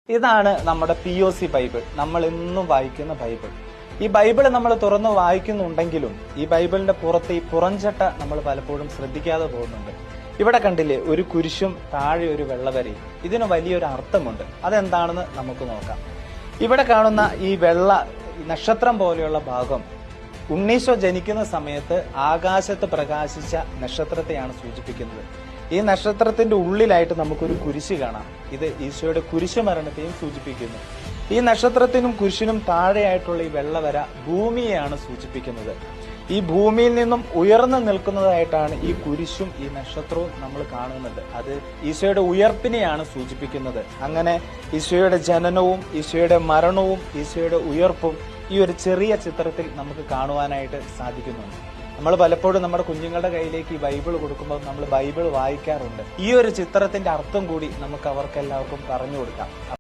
ഇതാണ് നമ്മുടെ POC Bible. നമ്മൾ എന്നും വായിക്കുന്ന ബൈബിൾ. ഈ ബൈബിൾ നമ്മൾ തുറന്നു വായിക്കുന്നുണ്ടെങ്കിലും ഈ ബൈബിളിന്റെ പുറത്ത് ഈ പുറംചട്ട നമ്മൾ പലപ്പോഴും ശ്രദ്ധിക്കാതെ പോകുന്നുണ്ട്. ഇവിടെ കണ്ടില്ലേ, ഒരു കുരിശും താഴെ ഒരു വെള്ളവരയും. ഇതിന് വലിയൊരു അർത്ഥമുണ്ട്. അതെന്താണെന്ന് നമുക്ക് നോക്കാം. ഇവിടെ കാണുന്ന ഈ വെള്ള നക്ഷത്രം പോലെയുള്ള ഭാഗം ഉണ്ണീശോ ജനിക്കുന്ന സമയത്ത് ആകാശത്ത് പ്രകാശിച്ച നക്ഷത്രത്തെയാണ് സൂചിപ്പിക്കുന്നത്. ഈ നക്ഷത്രത്തിന്റെ ഉള്ളിലായിട്ട് നമുക്കൊരു കുരിശ് കാണാം. ഇത് ഈശോയുടെ കുരിശ് മരണത്തെയും സൂചിപ്പിക്കുന്നു. ഈ നക്ഷത്രത്തിനും കുരിശിനും താഴെയായിട്ടുള്ള ഈ വെള്ളവര ഭൂമിയെയാണ് സൂചിപ്പിക്കുന്നത്. ഈ ഭൂമിയിൽ നിന്നും ഉയർന്നു നിൽക്കുന്നതായിട്ടാണ് ഈ കുരിശും ഈ നക്ഷത്രവും നമ്മൾ കാണുന്നത്. അത് ഈശോയുടെ ഉയർപ്പിനെയാണ് സൂചിപ്പിക്കുന്നത്. അങ്ങനെ ഈശോയുടെ ജനനവും ഈശോയുടെ മരണവും ഈശോയുടെ ഉയർപ്പും ഈ ഒരു ചെറിയ ചിത്രത്തിൽ നമുക്ക് കാണുവാനായിട്ട് സാധിക്കുന്നുണ്ട്. നമ്മൾ പലപ്പോഴും നമ്മുടെ കുഞ്ഞുങ്ങളുടെ കയ്യിലേക്ക് ഈ ബൈബിൾ കൊടുക്കുമ്പോൾ നമ്മൾ ബൈബിൾ വായിക്കാറുണ്ട്. ഈ ഒരു ചിത്രത്തിന്റെ അർത്ഥം കൂടി നമുക്ക് അവർക്കെല്ലാവർക്കും പറഞ്ഞു കൊടുക്കാം.